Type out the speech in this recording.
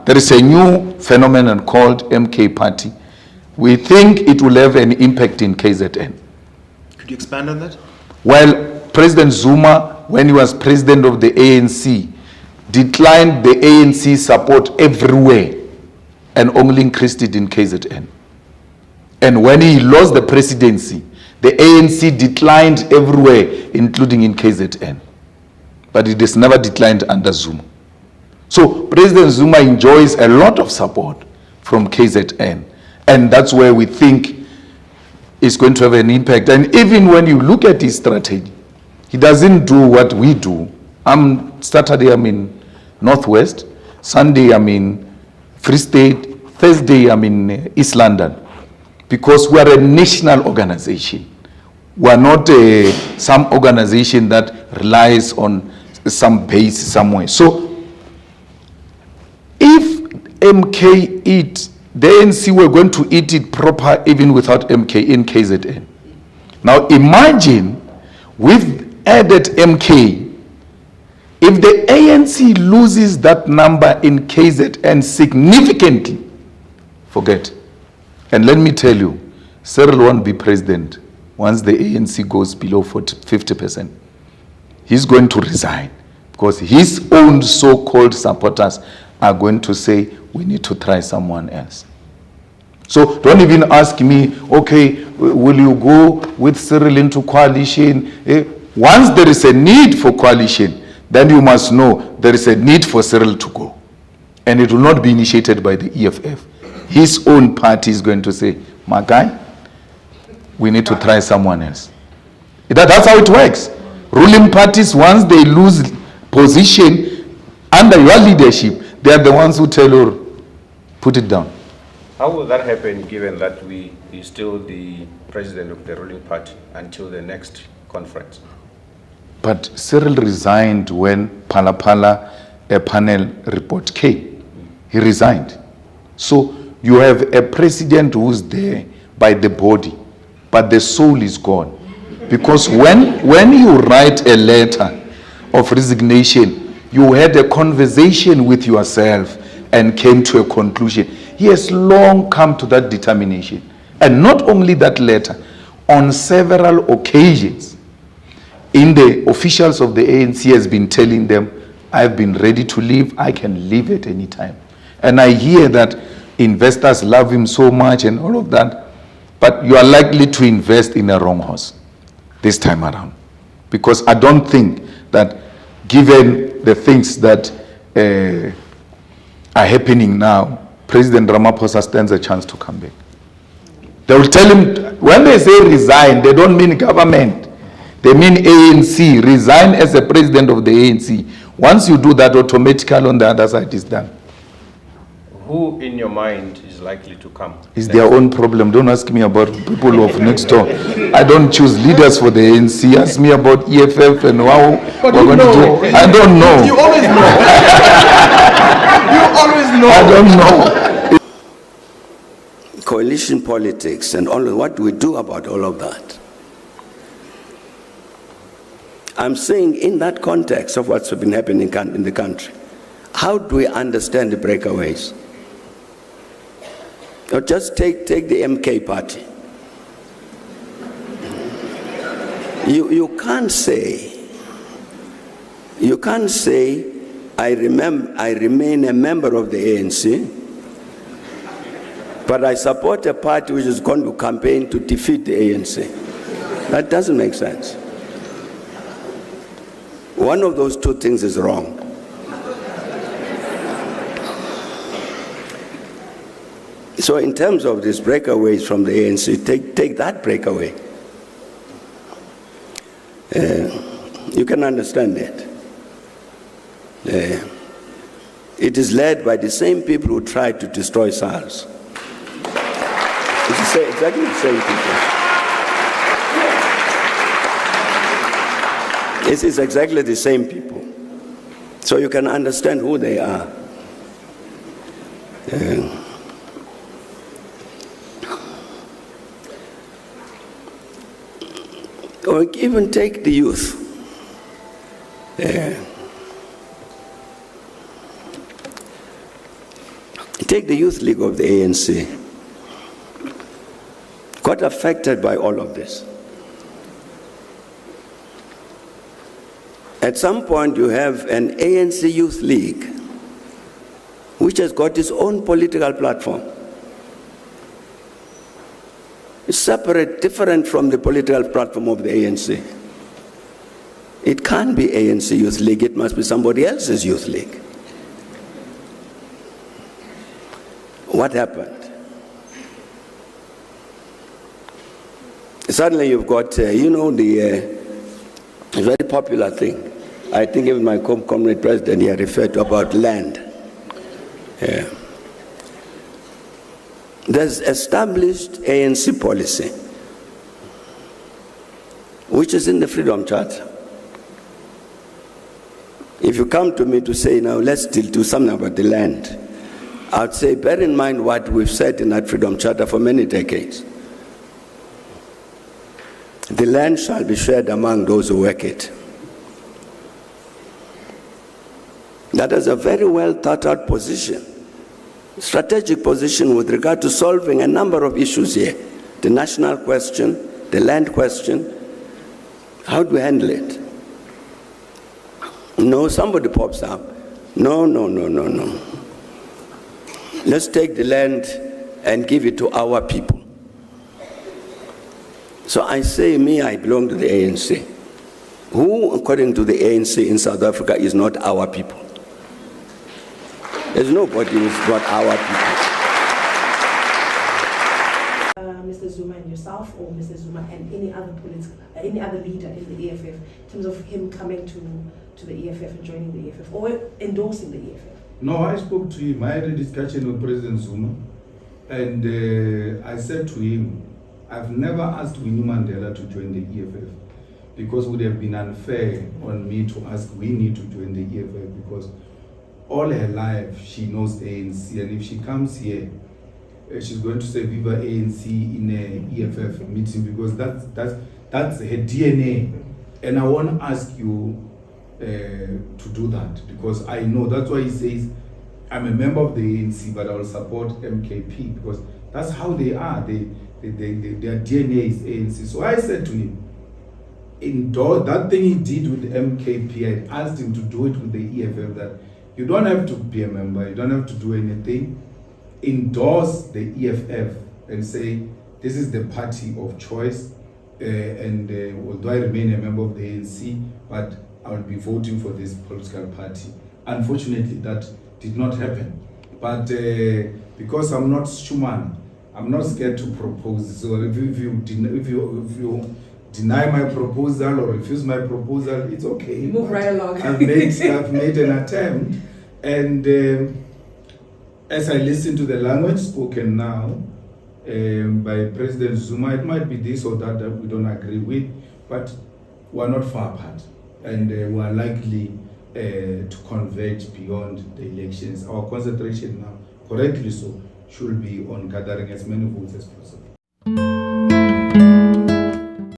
There is a new phenomenon called MK Party. We think it will have an impact in KZN. Could you expand on that? Well, President Zuma, when he was president of the ANC, declined the ANC support everywhere and only increased it in KZN. And when he lost the presidency, the ANC declined everywhere, including in KZN. But it has never declined under Zuma. So President Zuma enjoys a lot of support from KZN. And that's where we think it's going to have an impact. And even when you look at his strategy, he doesn't do what we do. Saturday I'm in Northwest, Sunday I'm in Free State, Thursday I'm in East London. Because we are a national organization. We are not some organization that relies on some base somewhere. So if MK eat, the ANC were going to eat it proper even without MK in KZN. Now imagine we've added MK. If the ANC loses that number in KZN significantly, forget. And let me tell you, Cyril won't be president once the ANC goes below 50%. He's going to resign because his own so-called supporters are going to say, we need to try someone else. So don't even ask me, okay, will you go with Cyril into coalition? Once there is a need for coalition, then you must know there is a need for Cyril to go. And it will not be initiated by the EFF. His own party is going to say, my guy, we need to try someone else. That's how it works. Ruling parties, once they lose position under your leadership, they are the ones who tell you, put it down. How will that happen given that he's still the president of the ruling party until the next conference? But Cyril resigned when Phala a panel report came. He resigned. So you have a president who's there by the body, but the soul is gone. Because when you write a letter of resignation, you had a conversation with yourself and came to a conclusion. He has long come to that determination. And not only that letter, on several occasions, in the officials of the ANC has been telling them, I've been ready to leave, I can leave at any time. And I hear that investors love him so much and all of that, but you are likely to invest in a wrong horse this time around. Because I don't think that given the things that are happening now, President Ramaphosa stands a chance to come back. They will tell him, when they say resign, they don't mean government. They mean ANC, resign as a president of the ANC. Once you do that, automatically on the other side is done. Who in your mind is likely to come? It's their own problem. Don't ask me about people of next door. I don't choose leaders for the ANC. Ask me about EFF and how we're going to do it. I don't know. You always know. You always know. I don't know. Coalition politics and all of what do we do about all of that? I'm saying in that context of what's been happening in the country, how do we understand the breakaways? Or just take the MK party. You can't say I remain a member of the ANC, but I support a party which is going to campaign to defeat the ANC. That doesn't make sense. One of those two things is wrong. So in terms of these breakaways from the ANC, take that breakaway. You can understand it. It is led by the same people who tried to destroy SARS. It's exactly the same people. It is exactly the same people. So you can understand who they are. Or even take the youth. Take the Youth League of the ANC. Got affected by all of this. At some point, you have an ANC Youth League, which has got its own political platform. It's separate, different from the political platform of the ANC. It can't be ANC Youth League, it must be somebody else's Youth League. What happened? Suddenly you've got, the very popular thing. I think even my comrade president here referred to about land. Yeah. There's established ANC policy, which is in the Freedom Charter. If you come to me to say, now let's still do something about the land, I'd say, bear in mind what we've said in that Freedom Charter for many decades. The land shall be shared among those who work it. That is a very well thought out position, strategic position with regard to solving a number of issues here. The national question, the land question, how do we handle it? No, somebody pops up. No. Let's take the land and give it to our people. So I say, I belong to the ANC. Who, according to the ANC in South Africa, is not our people? There's nobody who's not our people. Mr. Zuma and yourself, or Mr. Zuma and any other leader in the EFF, in terms of him coming to the EFF and joining the EFF, or endorsing the EFF? No, I spoke to him. I had a discussion with President Zuma, and I said to him, I've never asked Winnie Mandela to join the EFF because it would have been unfair on me to ask Winnie to join the EFF, because all her life she knows ANC, and if she comes here, she's going to say Viva ANC in a EFF meeting, because that's her DNA, and I won't ask you to do that, because I know. That's why he says I'm a member of the ANC, but I will support MKP, because that's how they are. Their DNA is ANC. So I said to him, endorse that thing he did with MKP. I asked him to do it with the EFF, that you don't have to be a member, you don't have to do anything. Endorse the EFF and say, this is the party of choice, and although I remain a member of the ANC, but I will be voting for this political party. Unfortunately, that did not happen. But because I'm not Schumann, I'm not scared to propose. So if you deny my proposal or refuse my proposal, it's okay. Move right along. I've made an attempt, and as I listen to the language spoken now by President Zuma, it might be this or that we don't agree with, but we're not far apart, and we are likely to converge beyond the elections. Our concentration now, correctly so, should be on gathering as many votes as possible.